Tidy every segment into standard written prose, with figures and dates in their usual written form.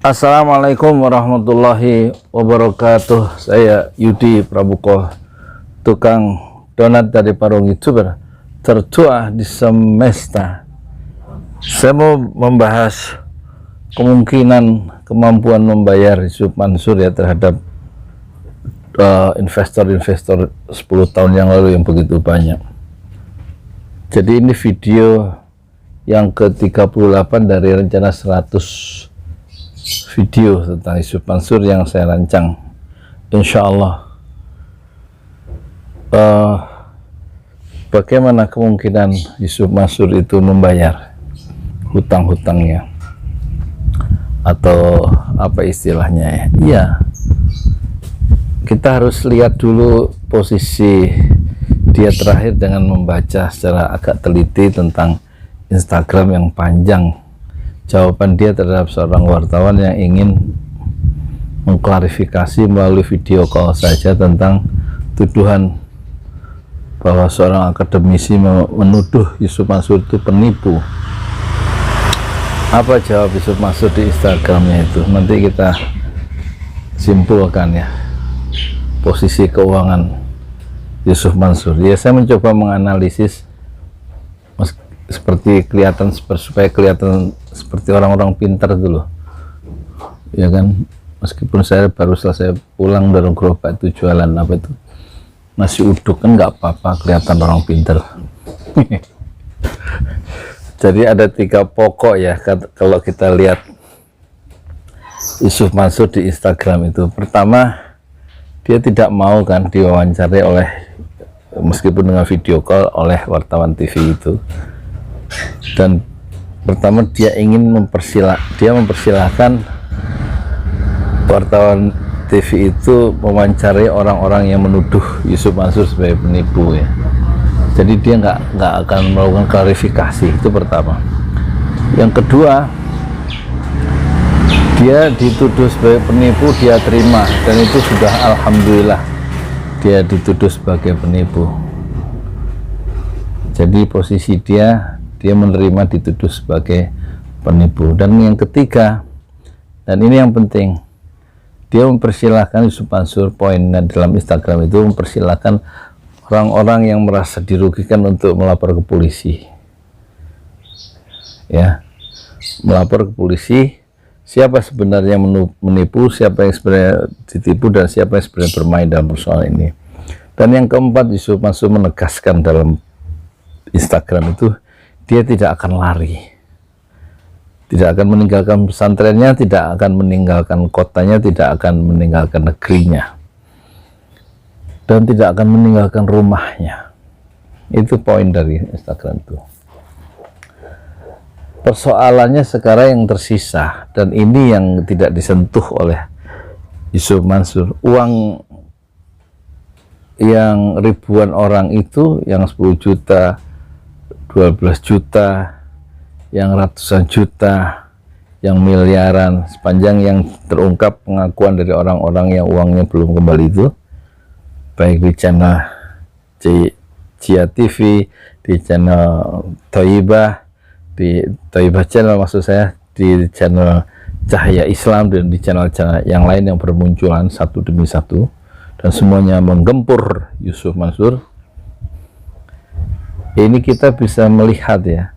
Assalamualaikum warahmatullahi wabarakatuh. Saya Yudi Prabuko, tukang donat dari Parung YouTuber tertua di semesta. Saya mau membahas kemungkinan kemampuan membayar Yusuf Mansur ya terhadap investor-investor 10 tahun yang lalu yang begitu banyak. Jadi ini video yang ke-38 dari rencana 100 video tentang Yusuf Mansur yang saya rancang. Insya Allah bagaimana kemungkinan Yusuf Mansur itu membayar hutang-hutangnya, atau apa istilahnya ya? Iya, kita harus lihat dulu posisi dia terakhir dengan membaca secara agak teliti tentang Instagram yang panjang. Jawaban dia terhadap seorang wartawan yang ingin mengklarifikasi melalui video call saja tentang tuduhan bahwa seorang akademisi menuduh Yusuf Mansur itu penipu. Apa jawab Yusuf Mansur di Instagramnya itu? Nanti kita simpulkan ya posisi keuangan Yusuf Mansur. Ya, saya mencoba menganalisis seperti kelihatan, supaya kelihatan seperti orang-orang pintar dulu ya kan, meskipun saya baru selesai pulang dari gerobak itu jualan apa itu nasi uduk, kan nggak apa-apa kelihatan orang pintar. Jadi ada 3 pokok ya kalau kita lihat Yusuf Mansur di Instagram itu. Pertama, dia tidak mau kan diwawancarai oleh, meskipun dengan video call, oleh wartawan TV itu. Dan pertama dia ingin mempersilahkan wartawan TV itu mewawancarai orang-orang yang menuduh Yusuf Mansur sebagai penipu ya. Jadi dia nggak akan melakukan klarifikasi, itu pertama. Yang kedua, dia dituduh sebagai penipu, dia terima, dan itu sudah alhamdulillah dia dituduh sebagai penipu. Jadi posisi dia menerima dituduh sebagai penipu. Dan yang ketiga, dan ini yang penting, dia mempersilahkan Yusuf Mansur, poinnya dalam Instagram itu mempersilahkan orang-orang yang merasa dirugikan untuk melapor ke polisi ya, melapor ke polisi siapa sebenarnya menipu, siapa yang sebenarnya ditipu, dan siapa yang sebenarnya bermain dalam persoalan ini. Dan yang keempat, Yusuf Mansur menegaskan dalam Instagram itu dia tidak akan lari, tidak akan meninggalkan pesantrennya, tidak akan meninggalkan kotanya, tidak akan meninggalkan negerinya, dan tidak akan meninggalkan rumahnya. Itu poin dari Instagram itu. Persoalannya sekarang yang tersisa, dan ini yang tidak disentuh oleh Yusuf Mansur, uang yang ribuan orang itu, yang 10 juta, 12 juta, yang ratusan juta, yang miliaran, sepanjang yang terungkap pengakuan dari orang-orang yang uangnya belum kembali itu, baik di channel Cia TV, di channel Thayyibah, di Thayyibah channel maksud saya, di channel Cahaya Islam, dan di channel-channel yang lain yang bermunculan satu demi satu, dan semuanya menggempur Yusuf Mansur. Ini kita bisa melihat ya,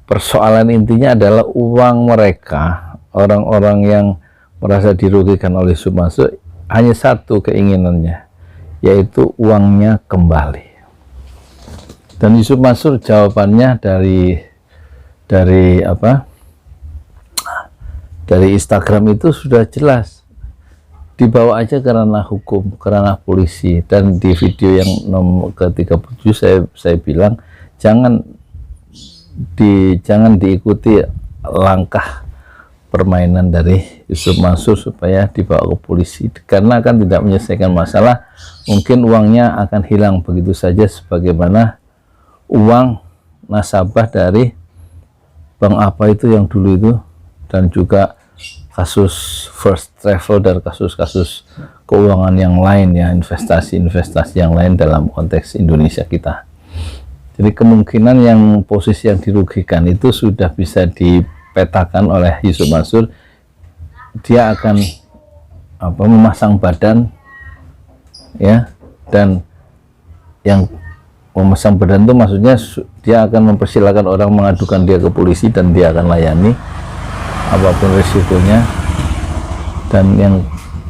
persoalan intinya adalah uang mereka, orang-orang yang merasa dirugikan oleh Yusuf Mansur, hanya satu keinginannya, yaitu uangnya kembali. Dan Yusuf Mansur jawabannya dari Instagram itu sudah jelas, dibawa aja karena hukum, karena polisi. Dan di video yang nomor ke-37 saya bilang jangan diikuti langkah permainan dari Yusuf Mansur supaya dibawa ke polisi, karena akan tidak menyelesaikan masalah. Mungkin uangnya akan hilang begitu saja, sebagaimana uang nasabah dari bank apa itu yang dulu itu, dan juga kasus First Travel dan kasus-kasus keuangan yang lain ya, investasi-investasi yang lain dalam konteks Indonesia kita. Jadi kemungkinan yang posisi yang dirugikan itu sudah bisa dipetakan oleh Yusuf Mansur dia akan memasang badan, ya, dan yang memasang badan itu maksudnya dia akan mempersilahkan orang mengadukan dia ke polisi dan dia akan layani apapun risikonya, dan yang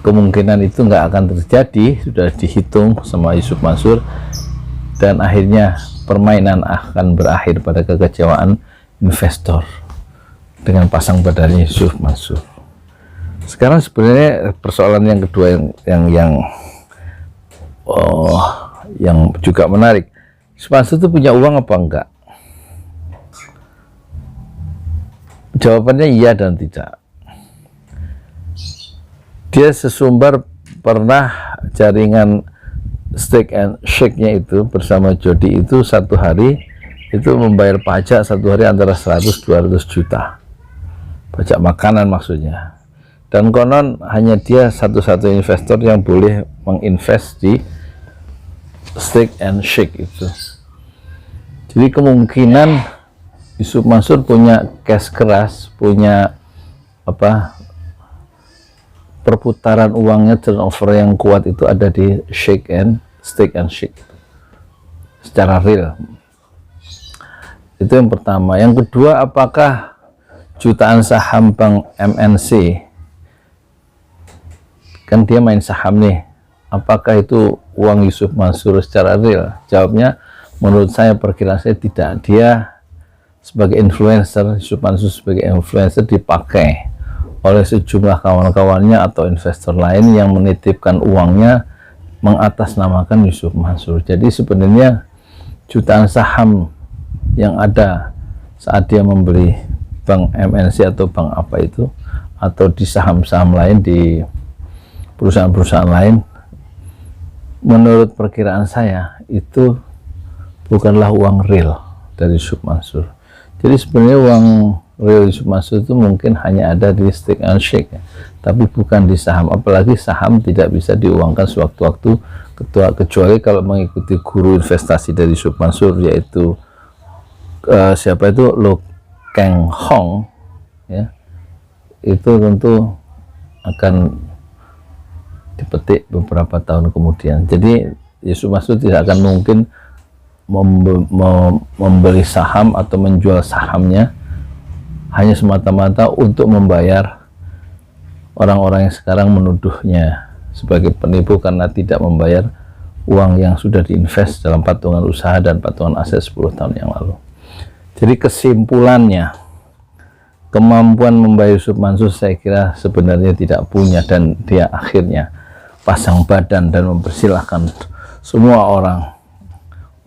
kemungkinan itu nggak akan terjadi sudah dihitung sama Yusuf Mansur, dan akhirnya permainan akan berakhir pada kekecewaan investor dengan pasang badannya Yusuf Mansur. Sekarang sebenarnya persoalan yang kedua yang juga menarik, Yusuf Mansur itu punya uang apa enggak? Jawabannya iya dan tidak. Dia sesumbar pernah jaringan steak and shake-nya itu bersama Jody itu satu hari itu membayar pajak satu hari antara 100-200 juta, pajak makanan maksudnya, dan konon hanya dia satu-satu investor yang boleh menginvest di steak and shake itu. Jadi kemungkinan Yusuf Mansur punya cash keras, punya perputaran uangnya, turnover yang kuat itu ada di steak and shake secara real. Itu yang pertama. Yang kedua, apakah jutaan saham Bank MNC, kan dia main saham nih, apakah itu uang Yusuf Mansur secara real? Jawabnya, menurut saya, perkiraan saya tidak. Dia sebagai influencer, Yusuf Mansur sebagai influencer dipakai oleh sejumlah kawan-kawannya atau investor lain yang menitipkan uangnya mengatasnamakan Yusuf Mansur. Jadi sebenarnya jutaan saham yang ada saat dia membeli bank MNC atau bank apa itu, atau di saham-saham lain, di perusahaan-perusahaan lain, menurut perkiraan saya itu bukanlah uang real dari Yusuf Mansur. Jadi sebenarnya uang real Yusuf Mansur itu mungkin hanya ada di steak and shake, ya, tapi bukan di saham. Apalagi saham tidak bisa diuangkan sewaktu-waktu, kecuali kalau mengikuti guru investasi dari Yusuf Mansur, yaitu siapa itu, Lo Keng Hong, ya, itu tentu akan dipetik beberapa tahun kemudian. Jadi Yusuf Mansur tidak akan mungkin membeli saham atau menjual sahamnya hanya semata-mata untuk membayar orang-orang yang sekarang menuduhnya sebagai penipu karena tidak membayar uang yang sudah diinvest dalam patungan usaha dan patungan aset 10 tahun yang lalu. Jadi kesimpulannya, kemampuan membayar Yusuf Mansur saya kira sebenarnya tidak punya, dan dia akhirnya pasang badan dan mempersilahkan semua orang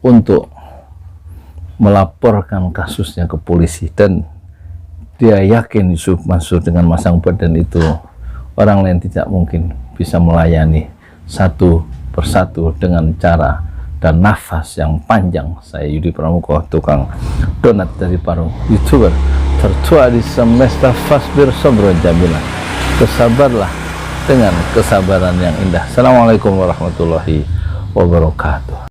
untuk melaporkan kasusnya ke polisi, dan dia yakin Yusuf Mansur dengan masang badan itu orang lain tidak mungkin bisa melayani satu persatu dengan cara dan nafas yang panjang. Saya Yudi Pramuko, tukang donat dari Parung, YouTuber tertua di semesta. Fasbir Sobro Jamila, bersabarlah dengan kesabaran yang indah. Assalamualaikum warahmatullahi wabarakatuh.